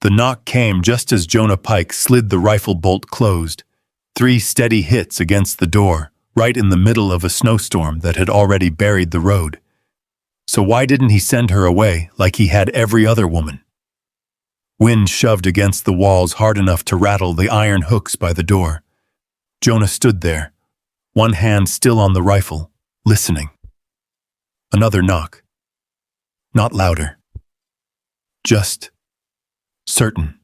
The knock came just as Jonah Pike slid the rifle bolt closed. 3 steady hits against the door, right in the middle of a snowstorm that had already buried the road. So why didn't he send her away like he had every other woman? Wind shoved against the walls hard enough to rattle the iron hooks by the door. Jonah stood there, one hand still on the rifle, listening. Another knock. Not louder. Just certain.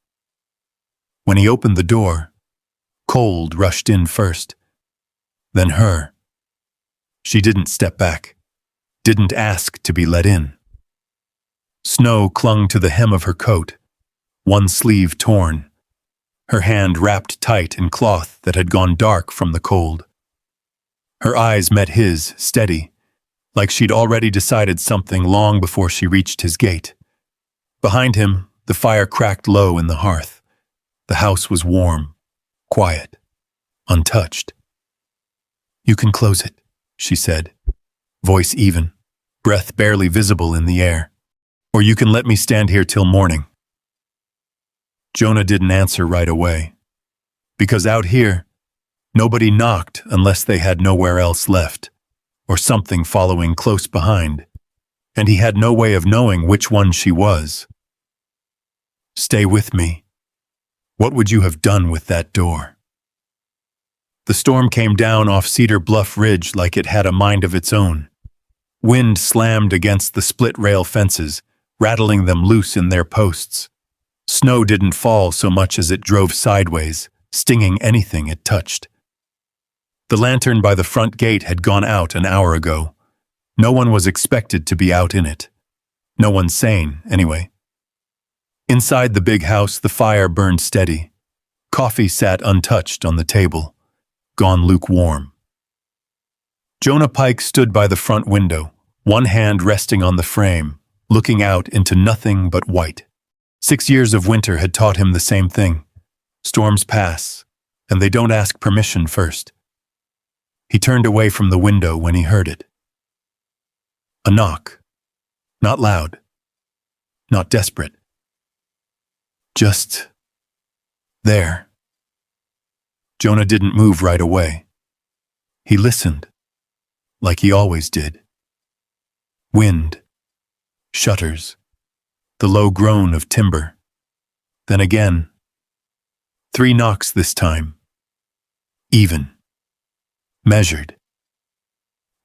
When he opened the door, cold rushed in first, then her. She didn't step back, didn't ask to be let in. Snow clung to the hem of her coat, one sleeve torn, her hand wrapped tight in cloth that had gone dark from the cold. Her eyes met his, steady, like she'd already decided something long before she reached his gate. Behind him, the fire cracked low in the hearth. The house was warm, quiet, untouched. "You can close it," she said, voice even, breath barely visible in the air. "Or you can let me stand here till morning." Jonah didn't answer right away. Because out here, nobody knocked unless they had nowhere else left, or something following close behind, and he had no way of knowing which one she was. "Stay with me. What would you have done with that door?" The storm came down off Cedar Bluff Ridge like it had a mind of its own. Wind slammed against the split rail fences, rattling them loose in their posts. Snow didn't fall so much as it drove sideways, stinging anything it touched. The lantern by the front gate had gone out an hour ago. No one was expected to be out in it. No one sane, anyway. Inside the big house, the fire burned steady. Coffee sat untouched on the table, gone lukewarm. Jonah Pike stood by the front window, one hand resting on the frame, looking out into nothing but white. 6 years of winter had taught him the same thing. Storms pass, and they don't ask permission first. He turned away from the window when he heard it. A knock. Not loud. Not desperate. Just there. Jonah didn't move right away. He listened, like he always did. Wind, shutters, the low groan of timber. Then again, 3 knocks this time. Even. Measured.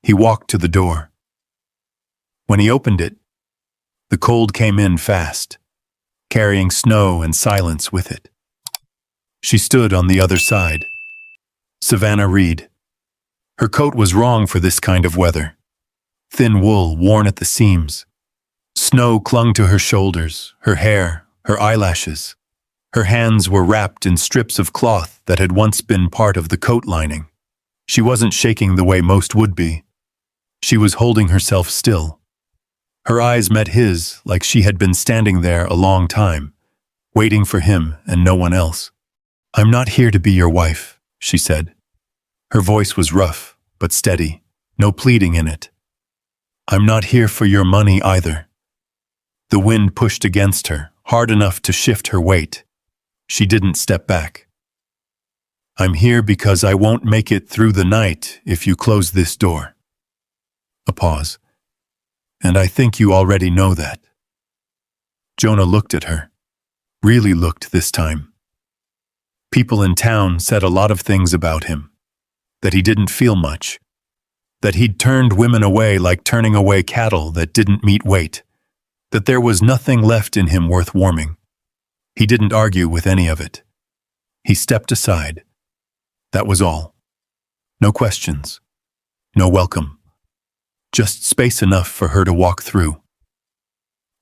He walked to the door. When he opened it, the cold came in fast, carrying snow and silence with it. She stood on the other side. Savannah Reed. Her coat was wrong for this kind of weather. Thin wool worn at the seams. Snow clung to her shoulders, her hair, her eyelashes. Her hands were wrapped in strips of cloth that had once been part of the coat lining. She wasn't shaking the way most would be. She was holding herself still. Her eyes met his like she had been standing there a long time, waiting for him and no one else. "I'm not here to be your wife," she said. Her voice was rough, but steady, no pleading in it. "I'm not here for your money either." The wind pushed against her, hard enough to shift her weight. She didn't step back. "I'm here because I won't make it through the night if you close this door." A pause. "And I think you already know that." Jonah looked at her. Really looked this time. People in town said a lot of things about him. That he didn't feel much. That he'd turned women away like turning away cattle that didn't meet weight. That there was nothing left in him worth warming. He didn't argue with any of it. He stepped aside. That was all. No questions. No welcome. Just space enough for her to walk through.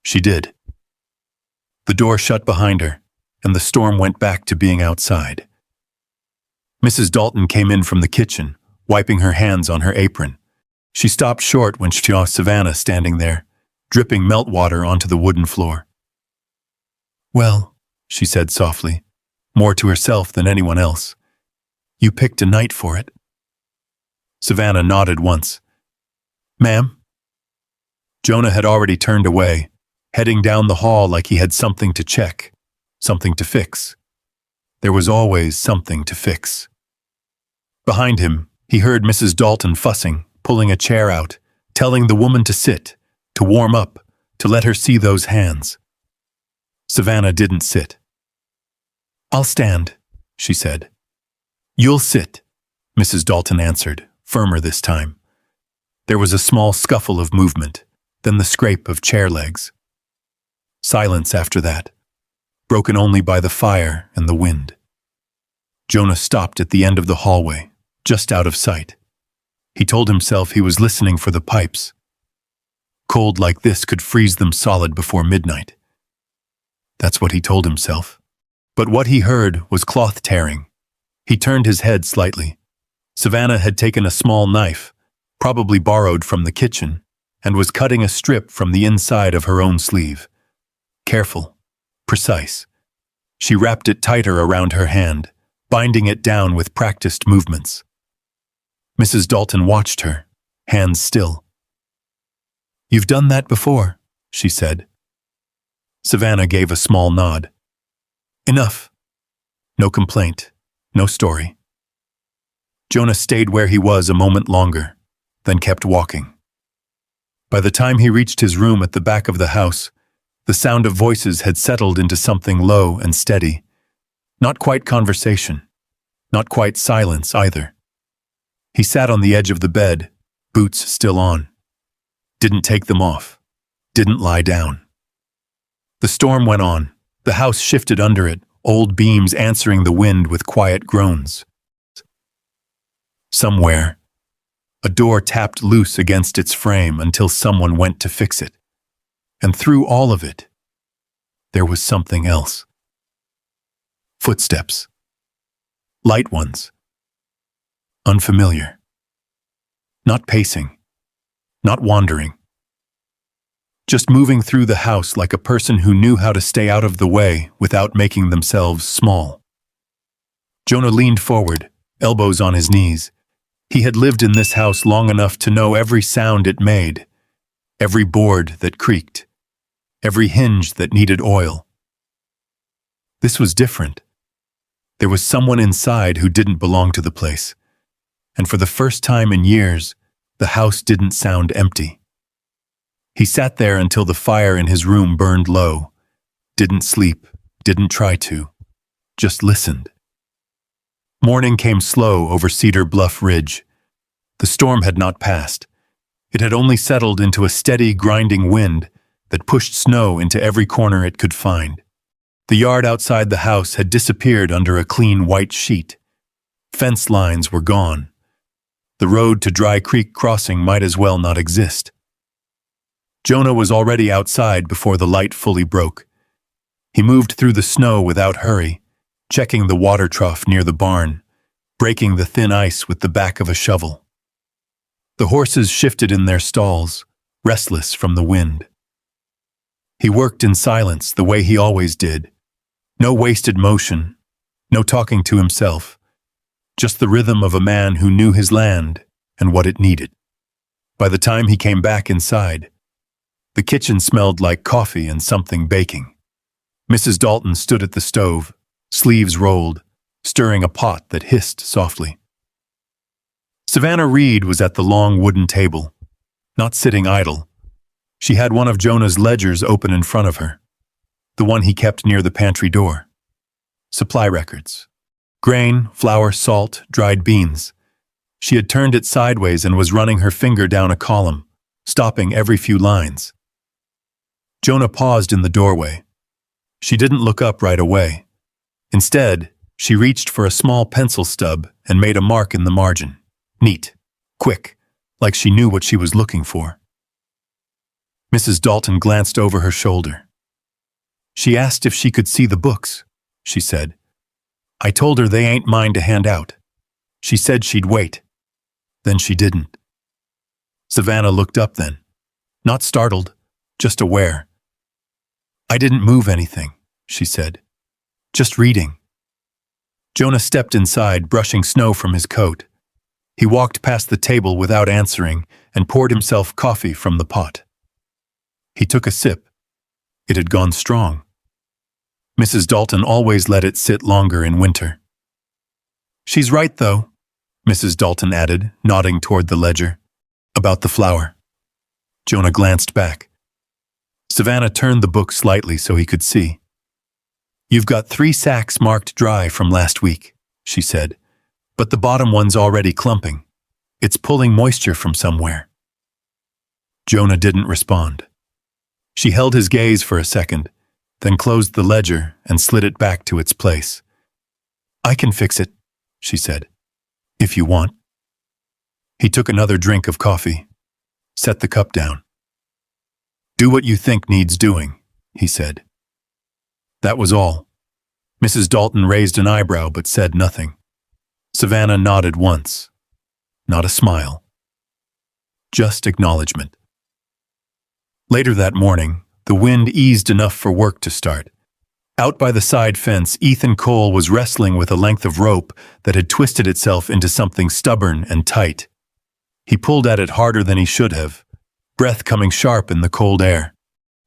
She did. The door shut behind her, and the storm went back to being outside. Mrs. Dalton came in from the kitchen, wiping her hands on her apron. She stopped short when she saw Savannah standing there, dripping meltwater onto the wooden floor. "Well," she said softly, more to herself than anyone else, "you picked a night for it." Savannah nodded once. "Ma'am?" Jonah had already turned away, heading down the hall like he had something to check, something to fix. There was always something to fix. Behind him, he heard Mrs. Dalton fussing, pulling a chair out, telling the woman to sit, to warm up, to let her see those hands. Savannah didn't sit. "I'll stand," she said. "You'll sit," Mrs. Dalton answered, firmer this time. There was a small scuffle of movement, then the scrape of chair legs. Silence after that, broken only by the fire and the wind. Jonah stopped at the end of the hallway, just out of sight. He told himself he was listening for the pipes. Cold like this could freeze them solid before midnight. That's what he told himself. But what he heard was cloth tearing. He turned his head slightly. Savannah had taken a small knife, probably borrowed from the kitchen, and was cutting a strip from the inside of her own sleeve. Careful, precise. She wrapped it tighter around her hand, binding it down with practiced movements. Mrs. Dalton watched her, hands still. "You've done that before," she said. Savannah gave a small nod. "Enough." No complaint, no story. Jonah stayed where he was a moment longer, then kept walking. By the time he reached his room at the back of the house, the sound of voices had settled into something low and steady. Not quite conversation, not quite silence either. He sat on the edge of the bed, boots still on. Didn't take them off. Didn't lie down. The storm went on. The house shifted under it, old beams answering the wind with quiet groans. Somewhere, a door tapped loose against its frame until someone went to fix it. And through all of it, there was something else. Footsteps. Light ones. Unfamiliar. Not pacing. Not wandering. Just moving through the house like a person who knew how to stay out of the way without making themselves small. Jonah leaned forward, elbows on his knees. He had lived in this house long enough to know every sound it made, every board that creaked, every hinge that needed oil. This was different. There was someone inside who didn't belong to the place, and for the first time in years, the house didn't sound empty. He sat there until the fire in his room burned low, didn't sleep, didn't try to, just listened. Morning came slow over Cedar Bluff Ridge. The storm had not passed. It had only settled into a steady, grinding wind that pushed snow into every corner it could find. The yard outside the house had disappeared under a clean white sheet. Fence lines were gone. The road to Dry Creek Crossing might as well not exist. Jonah was already outside before the light fully broke. He moved through the snow without hurry, checking the water trough near the barn, breaking the thin ice with the back of a shovel. The horses shifted in their stalls, restless from the wind. He worked in silence the way he always did. No wasted motion, no talking to himself, just the rhythm of a man who knew his land and what it needed. By the time he came back inside, the kitchen smelled like coffee and something baking. Mrs. Dalton stood at the stove, sleeves rolled, stirring a pot that hissed softly. Savannah Reed was at the long wooden table, not sitting idle. She had one of Jonah's ledgers open in front of her, the one he kept near the pantry door. Supply records. Grain, flour, salt, dried beans. She had turned it sideways and was running her finger down a column, stopping every few lines. Jonah paused in the doorway. She didn't look up right away. Instead, she reached for a small pencil stub and made a mark in the margin. Neat, quick, like she knew what she was looking for. Mrs. Dalton glanced over her shoulder. She asked if she could see the books, she said. I told her they ain't mine to hand out. She said she'd wait. Then she didn't. Savannah looked up then, not startled, just aware. I didn't move anything, she said. Just reading. Jonah stepped inside, brushing snow from his coat. He walked past the table without answering and poured himself coffee from the pot. He took a sip. It had gone strong. Mrs. Dalton always let it sit longer in winter. She's right, though, Mrs. Dalton added, nodding toward the ledger. About the flour. Jonah glanced back. Savannah turned the book slightly so he could see. You've got 3 sacks marked dry from last week, she said, but the bottom one's already clumping. It's pulling moisture from somewhere. Jonah didn't respond. She held his gaze for a second, then closed the ledger and slid it back to its place. I can fix it, she said, if you want. He took another drink of coffee, set the cup down. Do what you think needs doing, he said. That was all. Mrs. Dalton raised an eyebrow but said nothing. Savannah nodded once. Not a smile. Just acknowledgement. Later that morning, the wind eased enough for work to start. Out by the side fence, Ethan Cole was wrestling with a length of rope that had twisted itself into something stubborn and tight. He pulled at it harder than he should have, breath coming sharp in the cold air.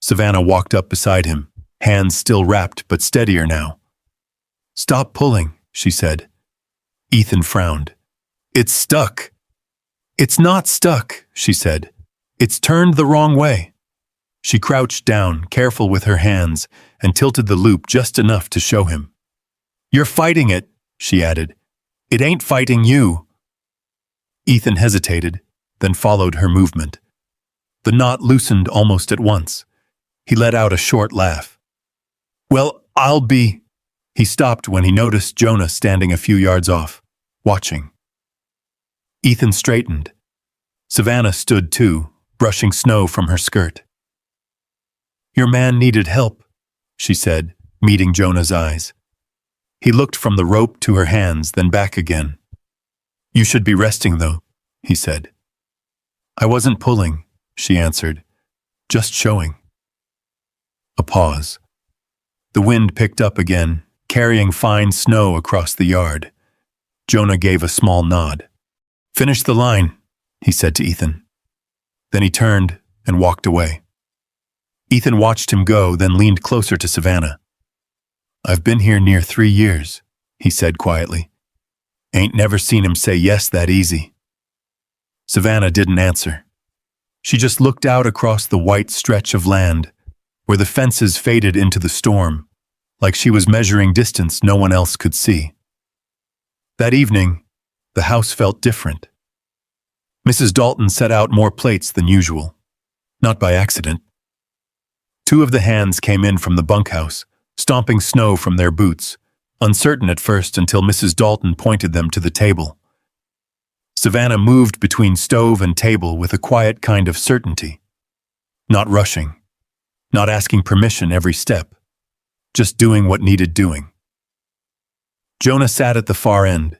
Savannah walked up beside him, hands still wrapped but steadier now. Stop pulling, she said. Ethan frowned. It's stuck. It's not stuck, she said. It's turned the wrong way. She crouched down, careful with her hands, and tilted the loop just enough to show him. You're fighting it, she added. It ain't fighting you. Ethan hesitated, then followed her movement. The knot loosened almost at once. He let out a short laugh. Well, I'll be... He stopped when he noticed Jonah standing a few yards off, watching. Ethan straightened. Savannah stood too, brushing snow from her skirt. Your man needed help, she said, meeting Jonah's eyes. He looked from the rope to her hands, then back again. You should be resting, though, he said. I wasn't pulling, she answered, just showing. A pause. The wind picked up again, carrying fine snow across the yard. Jonah gave a small nod. Finish the line, he said to Ethan. Then he turned and walked away. Ethan watched him go, then leaned closer to Savannah. I've been here near 3 years, he said quietly. Ain't never seen him say yes that easy. Savannah didn't answer. She just looked out across the white stretch of land, where the fences faded into the storm, like she was measuring distance no one else could see. That evening, the house felt different. Mrs. Dalton set out more plates than usual, not by accident. 2 of the hands came in from the bunkhouse, stomping snow from their boots, uncertain at first until Mrs. Dalton pointed them to the table. Savannah moved between stove and table with a quiet kind of certainty, not rushing, not asking permission every step, just doing what needed doing. Jonah sat at the far end.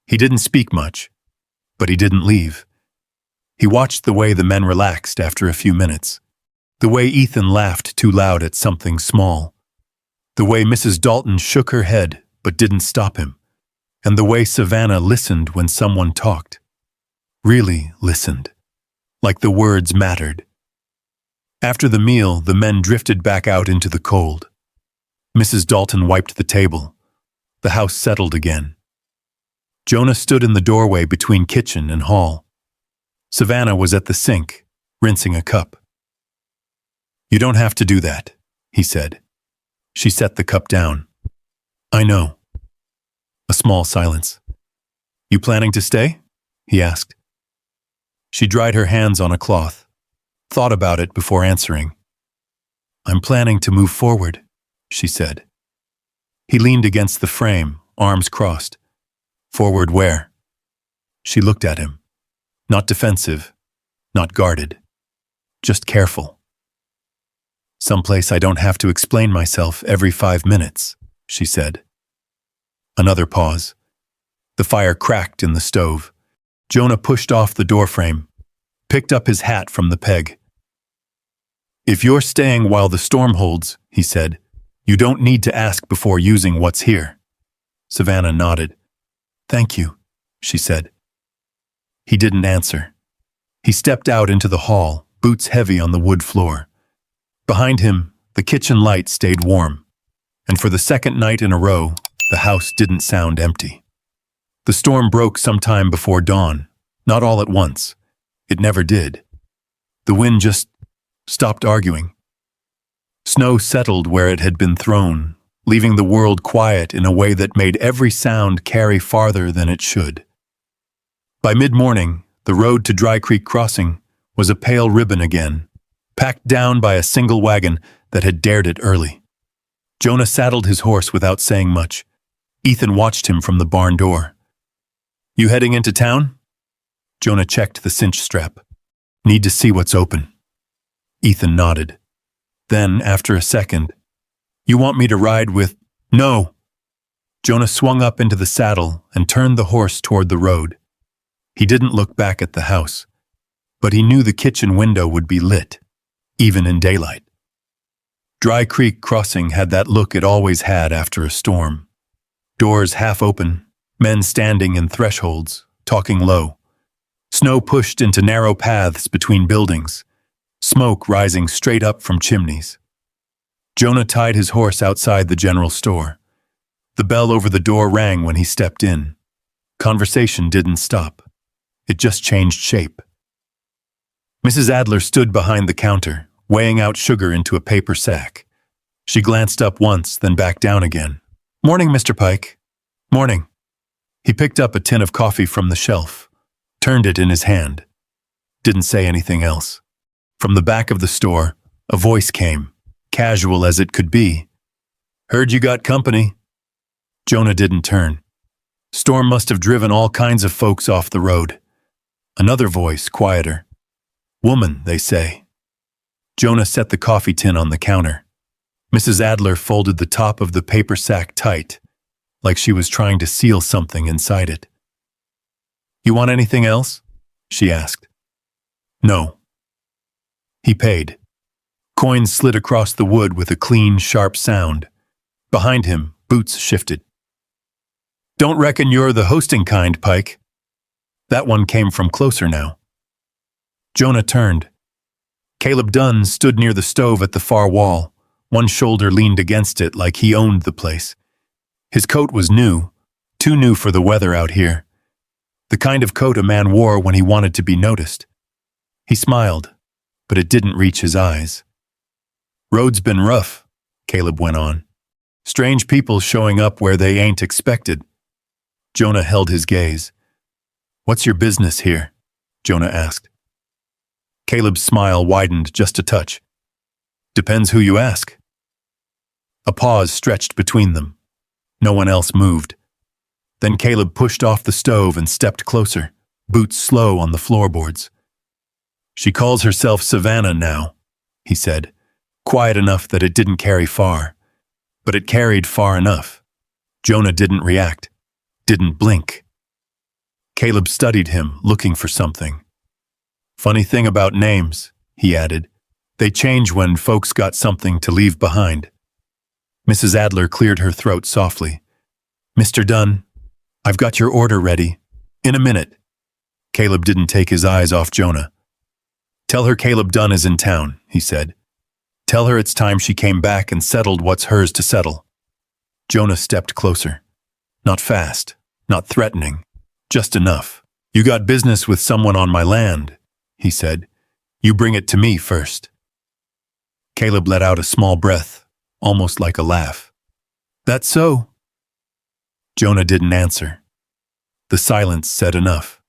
He didn't speak much, but he didn't leave. He watched the way the men relaxed after a few minutes, the way Ethan laughed too loud at something small, the way Mrs. Dalton shook her head but didn't stop him, and the way Savannah listened when someone talked. Really listened, like the words mattered. After the meal, the men drifted back out into the cold. Mrs. Dalton wiped the table. The house settled again. Jonah stood in the doorway between kitchen and hall. Savannah was at the sink, rinsing a cup. You don't have to do that, he said. She set the cup down. I know. A small silence. You planning to stay? He asked. She dried her hands on a cloth, thought about it before answering. I'm planning to move forward, she said. He leaned against the frame, arms crossed. Forward where? She looked at him. Not defensive, not guarded, just careful. Someplace I don't have to explain myself every 5 minutes, she said. Another pause. The fire cracked in the stove. Jonah pushed off the doorframe, picked up his hat from the peg. If you're staying while the storm holds, he said, you don't need to ask before using what's here. Savannah nodded. Thank you, she said. He didn't answer. He stepped out into the hall, boots heavy on the wood floor. Behind him, the kitchen light stayed warm, and for the second night in a row, the house didn't sound empty. The storm broke sometime before dawn, not all at once. It never did. The wind just stopped arguing. Snow settled where it had been thrown, leaving the world quiet in a way that made every sound carry farther than it should. By mid-morning, the road to Dry Creek Crossing was a pale ribbon again, packed down by a single wagon that had dared it early. Jonah saddled his horse without saying much. Ethan watched him from the barn door. "You heading into town?" Jonah checked the cinch strap. "Need to see what's open." Ethan nodded. Then, after a second, "You want me to ride with—" "No!" Jonah swung up into the saddle and turned the horse toward the road. He didn't look back at the house, but he knew the kitchen window would be lit, even in daylight. Dry Creek Crossing had that look it always had after a storm. Doors half open, men standing in thresholds, talking low. Snow pushed into narrow paths between buildings, smoke rising straight up from chimneys. Jonah tied his horse outside the general store. The bell over the door rang when he stepped in. Conversation didn't stop. It just changed shape. Mrs. Adler stood behind the counter, weighing out sugar into a paper sack. She glanced up once, then back down again. "Morning, Mr. Pike." "Morning." He picked up a tin of coffee from the shelf, turned it in his hand. Didn't say anything else. From the back of the store, a voice came, casual as it could be. "Heard you got company." Jonah didn't turn. Storm must have driven all kinds of folks off the road. Another voice, quieter. "Woman, they say." Jonah set the coffee tin on the counter. Mrs. Adler folded the top of the paper sack tight, like she was trying to seal something inside it. "You want anything else?" she asked. "No." He paid. Coins slid across the wood with a clean, sharp sound. Behind him, boots shifted. "Don't reckon you're the hosting kind, Pike." That one came from closer now. Jonah turned. Caleb Dunn stood near the stove at the far wall. One shoulder leaned against it like he owned the place. His coat was new, too new for the weather out here. The kind of coat a man wore when he wanted to be noticed. He smiled, but it didn't reach his eyes. "Road's been rough," Caleb went on. "Strange people showing up where they ain't expected." Jonah held his gaze. "What's your business here?" Jonah asked. Caleb's smile widened just a touch. "Depends who you ask." A pause stretched between them. No one else moved. Then Caleb pushed off the stove and stepped closer, boots slow on the floorboards. "She calls herself Savannah now," he said, quiet enough that it didn't carry far. But it carried far enough. Jonah didn't react, didn't blink. Caleb studied him, looking for something. "Funny thing about names," he added. "They change when folks got something to leave behind." Mrs. Adler cleared her throat softly. "Mr. Dunn, I've got your order ready. In a minute." Caleb didn't take his eyes off Jonah. "Tell her Caleb Dunn is in town," he said. "Tell her it's time she came back and settled what's hers to settle." Jonah stepped closer. Not fast, not threatening, just enough. "You got business with someone on my land," he said. "You bring it to me first." Caleb let out a small breath, almost like a laugh. "That's so?" Jonah didn't answer. The silence said enough.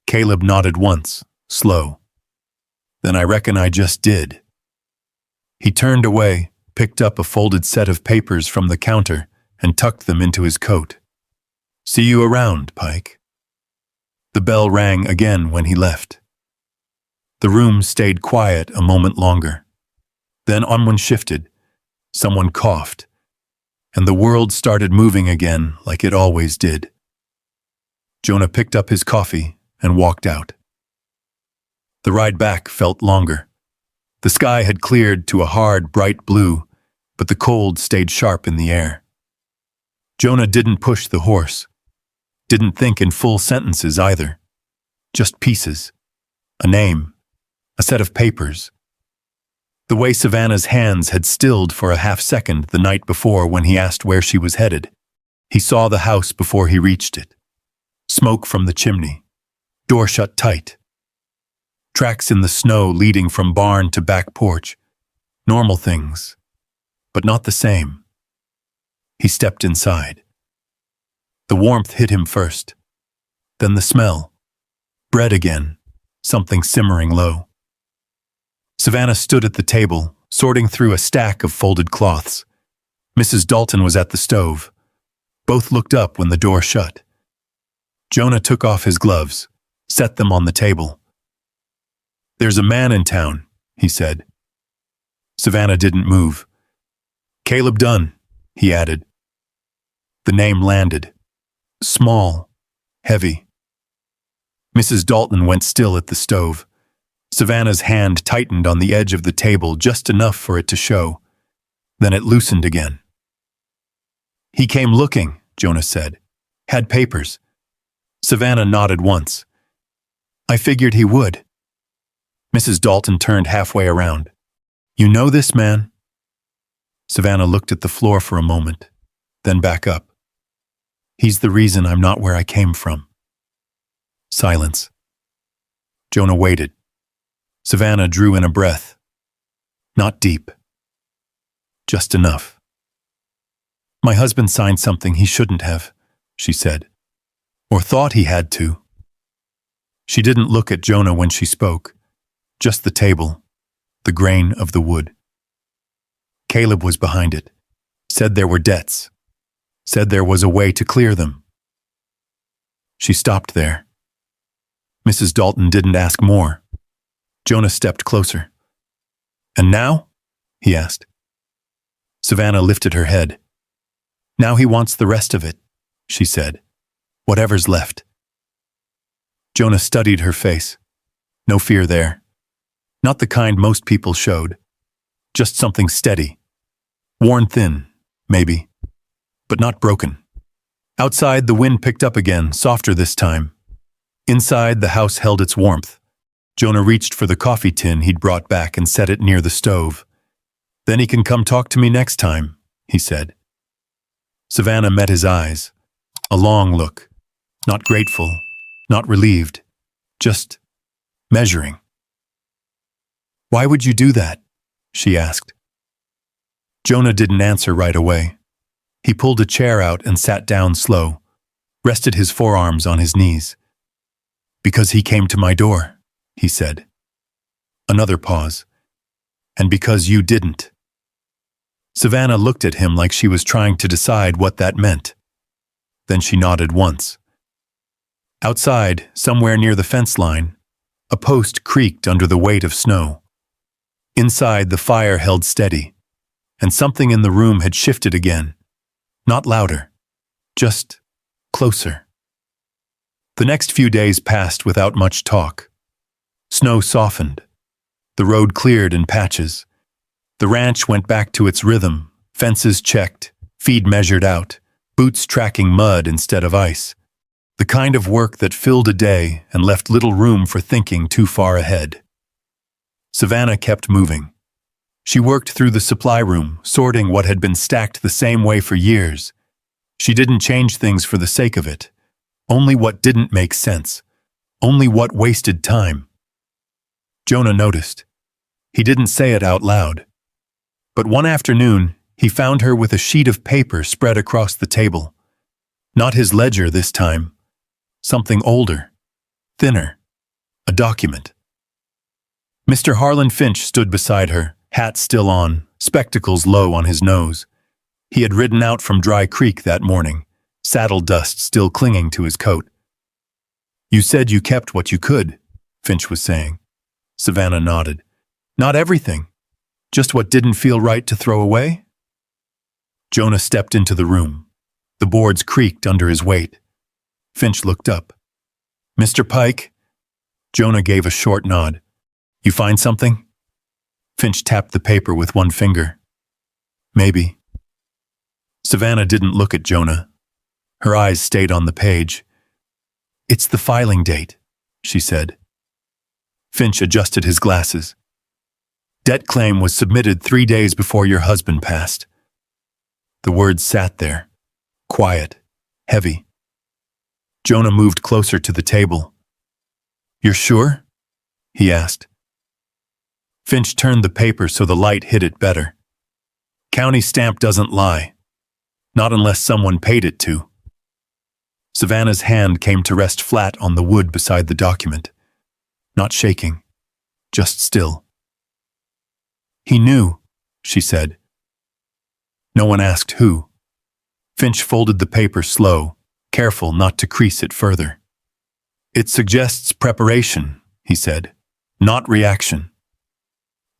Caleb nodded once, slow. "Then I reckon I just did." He turned away, picked up a folded set of papers from the counter, and tucked them into his coat. "See you around, Pike." The bell rang again when he left. The room stayed quiet a moment longer. Then someone shifted, someone coughed, and the world started moving again like it always did. Jonah picked up his coffee and walked out. The ride back felt longer. The sky had cleared to a hard, bright blue, but the cold stayed sharp in the air. Jonah didn't push the horse, didn't think in full sentences either. Just pieces, a name, a set of papers. The way Savannah's hands had stilled for a half-second the night before when he asked where she was headed. He saw the house before he reached it. Smoke from the chimney. Door shut tight. Tracks in the snow leading from barn to back porch. Normal things, but not the same. He stepped inside. The warmth hit him first. Then the smell. Bread again, something simmering low. Savannah stood at the table, sorting through a stack of folded cloths. Mrs. Dalton was at the stove. Both looked up when the door shut. Jonah took off his gloves, set them on the table. "There's a man in town," he said. Savannah didn't move. "Caleb Dunn," he added. The name landed. Small, heavy. Mrs. Dalton went still at the stove. Savannah's hand tightened on the edge of the table just enough for it to show. Then it loosened again. "He came looking," Jonah said. "Had papers." Savannah nodded once. "I figured he would." Mrs. Dalton turned halfway around. "You know this man?" Savannah looked at the floor for a moment, then back up. "He's the reason I'm not where I came from." Silence. Jonah waited. Savannah drew in a breath. Not deep. Just enough. "My husband signed something he shouldn't have," she said. "Or thought he had to." She didn't look at Jonah when she spoke. Just the table, the grain of the wood. Caleb was behind it. Said there were debts. Said there was a way to clear them. She stopped there. Mrs. Dalton didn't ask more. Jonah stepped closer. "And now?" he asked. Savannah lifted her head. "Now he wants the rest of it," she said. "Whatever's left." Jonah studied her face. No fear there. Not the kind most people showed. Just something steady. Worn thin, maybe. But not broken. Outside, the wind picked up again, softer this time. Inside, the house held its warmth. Jonah reached for the coffee tin he'd brought back and set it near the stove. "Then he can come talk to me next time," he said. Savannah met his eyes. A long look. Not grateful, not relieved. Just measuring. "Why would you do that?" she asked. Jonah didn't answer right away. He pulled a chair out and sat down slow, rested his forearms on his knees. "Because he came to my door," he said. Another pause. "And because you didn't." Savannah looked at him like she was trying to decide what that meant. Then she nodded once. Outside, somewhere near the fence line, a post creaked under the weight of snow. Inside, the fire held steady, and something in the room had shifted again. Not louder, just closer. The next few days passed without much talk. Snow softened. The road cleared in patches. The ranch went back to its rhythm, fences checked, feed measured out, boots tracking mud instead of ice. The kind of work that filled a day and left little room for thinking too far ahead. Savannah kept moving. She worked through the supply room, sorting what had been stacked the same way for years. She didn't change things for the sake of it. Only what didn't make sense. Only what wasted time. Jonah noticed. He didn't say it out loud. But one afternoon, he found her with a sheet of paper spread across the table. Not his ledger this time. Something older, thinner, a document. Mr. Harlan Finch stood beside her, hat still on, spectacles low on his nose. He had ridden out from Dry Creek that morning, saddle dust still clinging to his coat. "You said you kept what you could," Finch was saying. Savannah nodded. "Not everything. Just what didn't feel right to throw away?" Jonah stepped into the room. The boards creaked under his weight. Finch looked up. "Mr. Pike?" Jonah gave a short nod. "You find something?" Finch tapped the paper with one finger. "Maybe." Savannah didn't look at Jonah. Her eyes stayed on the page. "It's the filing date," she said. Finch adjusted his glasses. Debt claim was submitted 3 days before your husband passed. The words sat there, quiet, heavy. Jonah moved closer to the table. "You're sure?" he asked. Finch turned the paper so the light hit it better. "County stamp doesn't lie. Not unless someone paid it to." Savannah's hand came to rest flat on the wood beside the document. Not shaking, just still. "He knew," she said. No one asked who. Finch folded the paper slow, careful not to crease it further. "It suggests preparation," he said, "not reaction."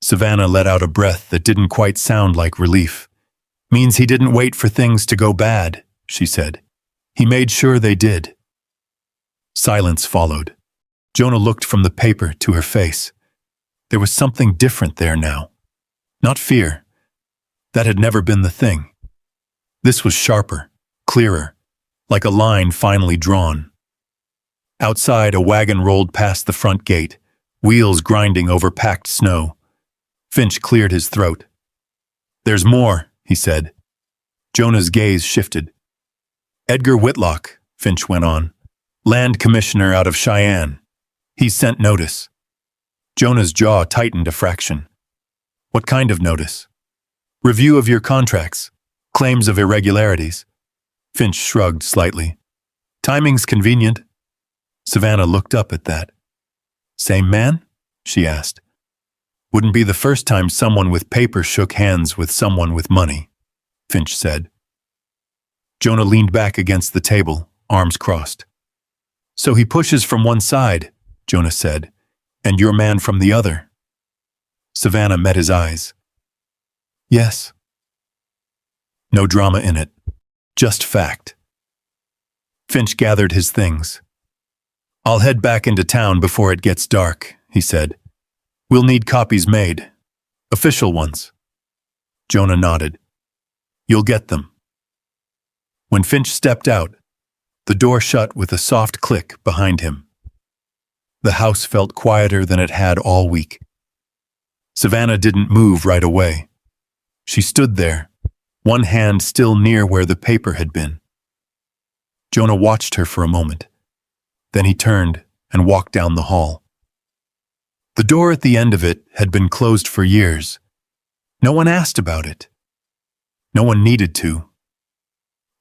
Savannah let out a breath that didn't quite sound like relief. "Means he didn't wait for things to go bad," she said. "He made sure they did." Silence followed. Jonah looked from the paper to her face. There was something different there now. Not fear. That had never been the thing. This was sharper, clearer, like a line finally drawn. Outside, a wagon rolled past the front gate, wheels grinding over packed snow. Finch cleared his throat. "There's more," he said. Jonah's gaze shifted. "Edgar Whitlock," Finch went on, "land commissioner out of Cheyenne. He's sent notice." Jonah's jaw tightened a fraction. "What kind of notice?" "Review of your contracts. Claims of irregularities." Finch shrugged slightly. "Timing's convenient." Savannah looked up at that. "Same man?" she asked. "Wouldn't be the first time someone with paper shook hands with someone with money," Finch said. Jonah leaned back against the table, arms crossed. "So he pushes from one side," Jonah said, "and your man from the other." Savannah met his eyes. "Yes." No drama in it, just fact. Finch gathered his things. "I'll head back into town before it gets dark," he said. "We'll need copies made. Official ones." Jonah nodded. "You'll get them." When Finch stepped out, the door shut with a soft click behind him. The house felt quieter than it had all week. Savannah didn't move right away. She stood there, one hand still near where the paper had been. Jonah watched her for a moment. Then he turned and walked down the hall. The door at the end of it had been closed for years. No one asked about it. No one needed to.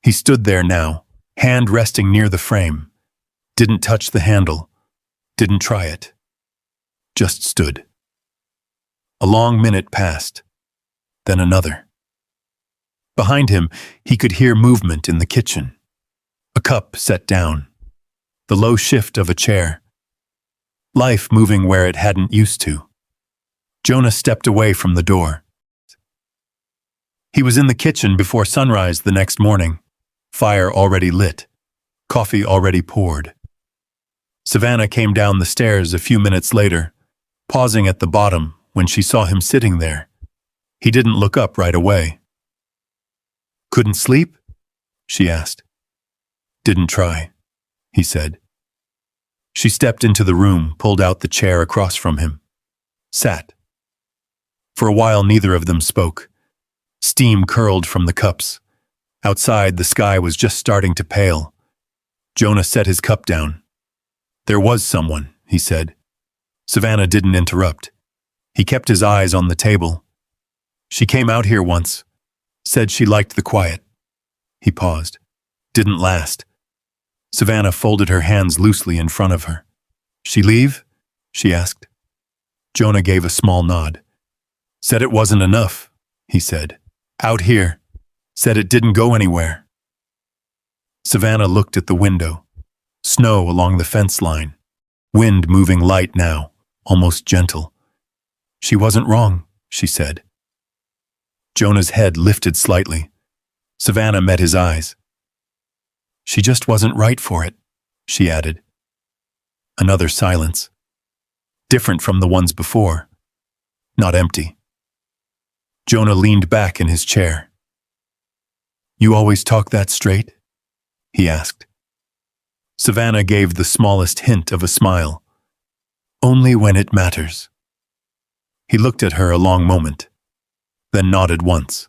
He stood there now, hand resting near the frame. Didn't touch the handle. Didn't try it. Just stood. A long minute passed. Then another. Behind him, he could hear movement in the kitchen. A cup set down. The low shift of a chair. Life moving where it hadn't used to. Jonah stepped away from the door. He was in the kitchen before sunrise the next morning. Fire already lit. Coffee already poured. Savannah came down the stairs a few minutes later, pausing at the bottom when she saw him sitting there. He didn't look up right away. "Couldn't sleep?" she asked. "Didn't try," he said. She stepped into the room, pulled out the chair across from him. Sat. For a while neither of them spoke. Steam curled from the cups. Outside, the sky was just starting to pale. Jonah set his cup down. "There was someone," he said. Savannah didn't interrupt. He kept his eyes on the table. "She came out here once. Said she liked the quiet." He paused. "Didn't last." Savannah folded her hands loosely in front of her. "She leave?" she asked. Jonah gave a small nod. "Said it wasn't enough," he said. "Out here. Said it didn't go anywhere." Savannah looked at the window. Snow along the fence line. Wind moving light now, almost gentle. "She wasn't wrong," she said. Jonah's head lifted slightly. Savannah met his eyes. "She just wasn't right for it," she added. Another silence. Different from the ones before. Not empty. Jonah leaned back in his chair. "You always talk that straight?" he asked. Savannah gave the smallest hint of a smile. "Only when it matters." He looked at her a long moment, then nodded once.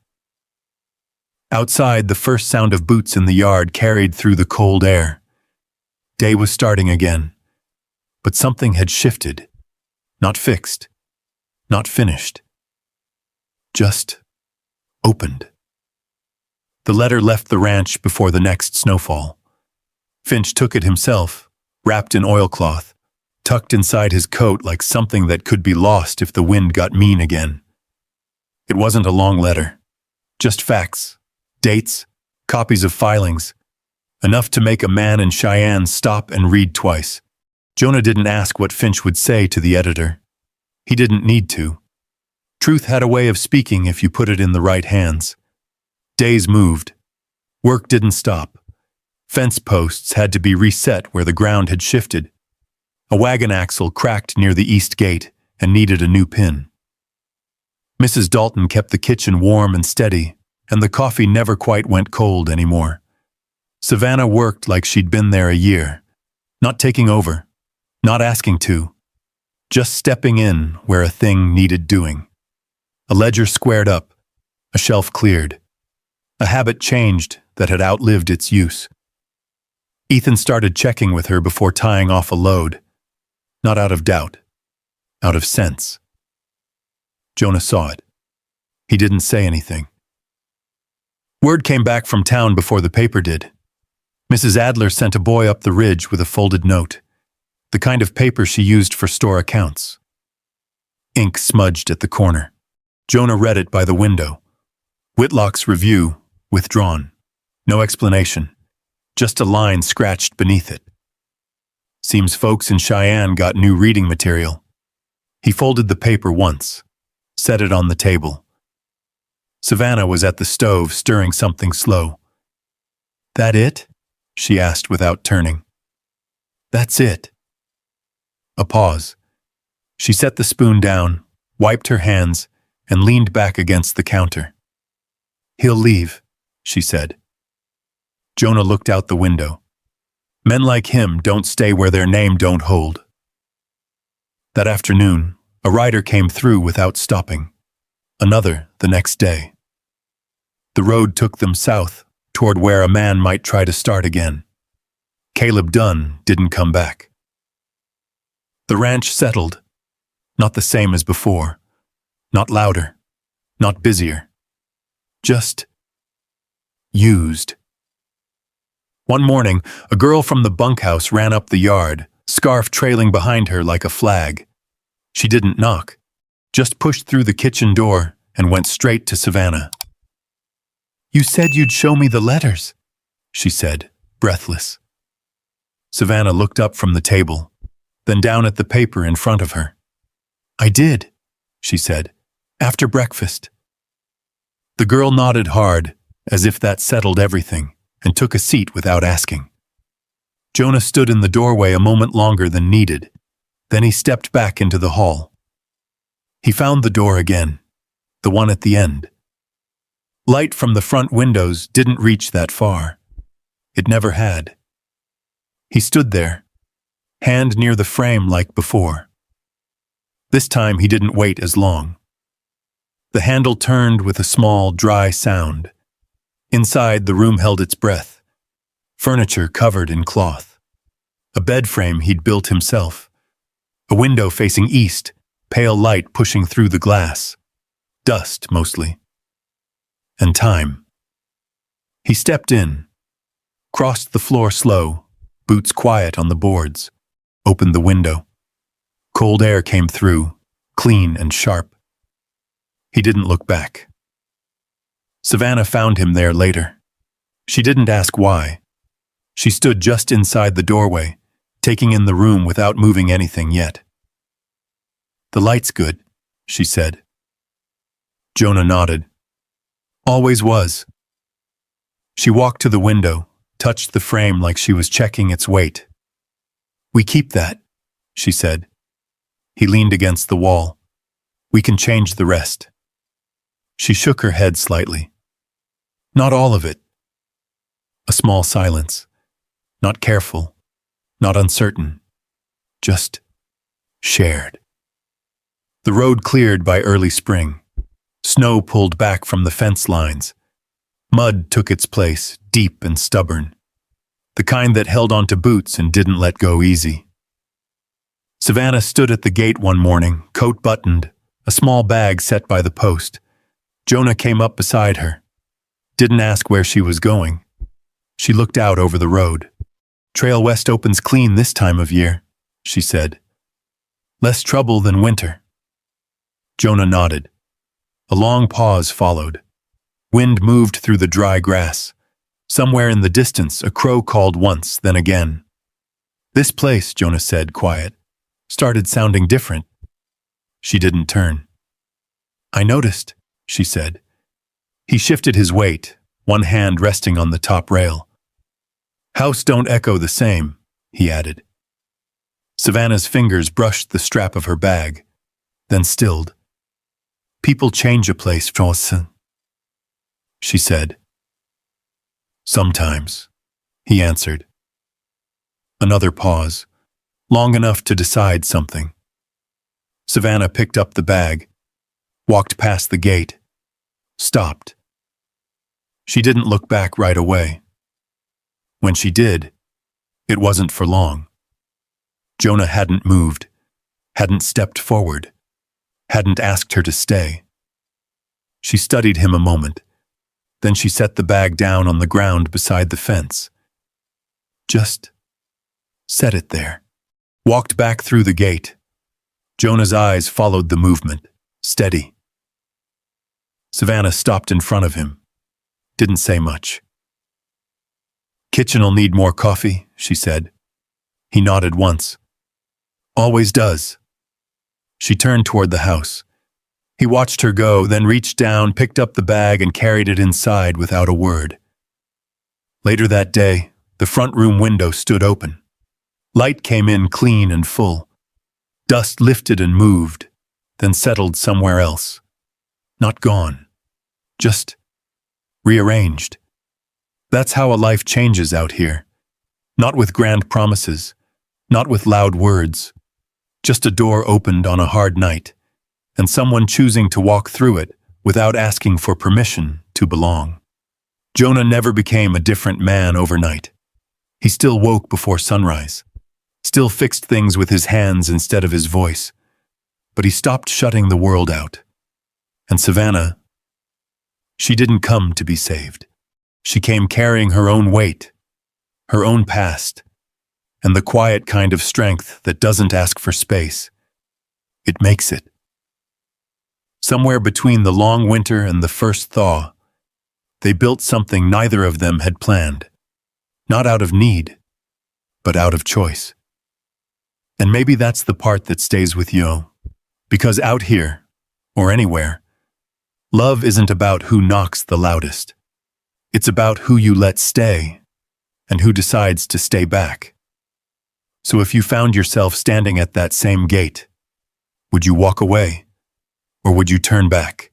Outside, the first sound of boots in the yard carried through the cold air. Day was starting again, but something had shifted, not fixed, not finished, just opened. The letter left the ranch before the next snowfall. Finch took it himself, wrapped in oilcloth, tucked inside his coat like something that could be lost if the wind got mean again. It wasn't a long letter, just facts, dates, copies of filings, enough to make a man in Cheyenne stop and read twice. Jonah didn't ask what Finch would say to the editor. He didn't need to. Truth had a way of speaking if you put it in the right hands. Days moved. Work didn't stop. Fence posts had to be reset where the ground had shifted. A wagon axle cracked near the east gate and needed a new pin. Mrs. Dalton kept the kitchen warm and steady, and the coffee never quite went cold anymore. Savannah worked like she'd been there a year, not taking over, not asking to, just stepping in where a thing needed doing. A ledger squared up, a shelf cleared. A habit changed that had outlived its use. Ethan started checking with her before tying off a load, not out of doubt, out of sense. Jonah saw it. He didn't say anything. Word came back from town before the paper did. Mrs. Adler sent a boy up the ridge with a folded note, the kind of paper she used for store accounts. Ink smudged at the corner. Jonah read it by the window. Whitlock's review, withdrawn. No explanation, just a line scratched beneath it. Seems folks in Cheyenne got new reading material. He folded the paper once, set it on the table. Savannah was at the stove stirring something slow. "That it?" she asked without turning. "That's it." A pause. She set the spoon down, wiped her hands, and leaned back against the counter. "He'll leave," she said. Jonah looked out the window. Men like him don't stay where their name don't hold. That afternoon, a rider came through without stopping. Another the next day. The road took them south, toward where a man might try to start again. Caleb Dunn didn't come back. The ranch settled, not the same as before, not louder, not busier, just used. One morning, a girl from the bunkhouse ran up the yard, scarf trailing behind her like a flag. She didn't knock, just pushed through the kitchen door and went straight to Savannah. "You said you'd show me the letters," she said, breathless. Savannah looked up from the table, then down at the paper in front of her. "I did," she said, "after breakfast." The girl nodded hard, as if that settled everything, and took a seat without asking. Jonah stood in the doorway a moment longer than needed. Then he stepped back into the hall. He found the door again, the one at the end. Light from the front windows didn't reach that far. It never had. He stood there, hand near the frame like before. This time he didn't wait as long. The handle turned with a small, dry sound. Inside, the room held its breath. Furniture covered in cloth. A bed frame he'd built himself. A window facing east, pale light pushing through the glass. Dust, mostly. And time. He stepped in, crossed the floor slow, boots quiet on the boards, opened the window. Cold air came through, clean and sharp. He didn't look back. Savannah found him there later. She didn't ask why. She stood just inside the doorway, taking in the room without moving anything yet. "The light's good," she said. Jonah nodded. "Always was." She walked to the window, touched the frame like she was checking its weight. "We keep that," she said. He leaned against the wall. "We can change the rest." She shook her head slightly. "Not all of it." A small silence. Not careful, not uncertain, just shared. The road cleared by early spring. Snow pulled back from the fence lines. Mud took its place, deep and stubborn. The kind that held onto boots and didn't let go easy. Savannah stood at the gate one morning, coat buttoned, a small bag set by the post. Jonah came up beside her. Didn't ask where she was going. She looked out over the road. "Trail West opens clean this time of year," she said. "Less trouble than winter." Jonah nodded. A long pause followed. Wind moved through the dry grass. Somewhere in the distance, a crow called once, then again. "This place," Jonah said, quiet, "started sounding different." She didn't turn. "I noticed," she said. He shifted his weight, one hand resting on the top rail. "House don't echo the same," he added. Savannah's fingers brushed the strap of her bag, then stilled. "People change a place, Johnson," she said. "Sometimes," he answered. Another pause, long enough to decide something. Savannah picked up the bag, walked past the gate, stopped. She didn't look back right away. When she did, it wasn't for long. Jonah hadn't moved, hadn't stepped forward, hadn't asked her to stay. She studied him a moment. Then she set the bag down on the ground beside the fence. Just set it there. Walked back through the gate. Jonah's eyes followed the movement, steady. Savannah stopped in front of him. Didn't say much. "Kitchen'll need more coffee," she said. He nodded once. "Always does." She turned toward the house. He watched her go, then reached down, picked up the bag, and carried it inside without a word. Later that day, the front room window stood open. Light came in clean and full. Dust lifted and moved, then settled somewhere else. Not gone, just rearranged. That's how a life changes out here. Not with grand promises, not with loud words. Just a door opened on a hard night, and someone choosing to walk through it without asking for permission to belong. Jonah never became a different man overnight. He still woke before sunrise, still fixed things with his hands instead of his voice, but he stopped shutting the world out. And Savannah, she didn't come to be saved. She came carrying her own weight, her own past, and the quiet kind of strength that doesn't ask for space. It makes it. Somewhere between the long winter and the first thaw, they built something neither of them had planned. Not out of need, but out of choice. And maybe that's the part that stays with you. Because out here, or anywhere, love isn't about who knocks the loudest. It's about who you let stay, and who decides to stay back. So if you found yourself standing at that same gate, would you walk away? Or would you turn back?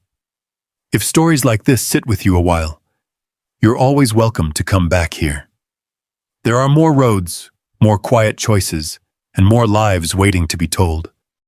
If stories like this sit with you a while, you're always welcome to come back here. There are more roads, more quiet choices, and more lives waiting to be told.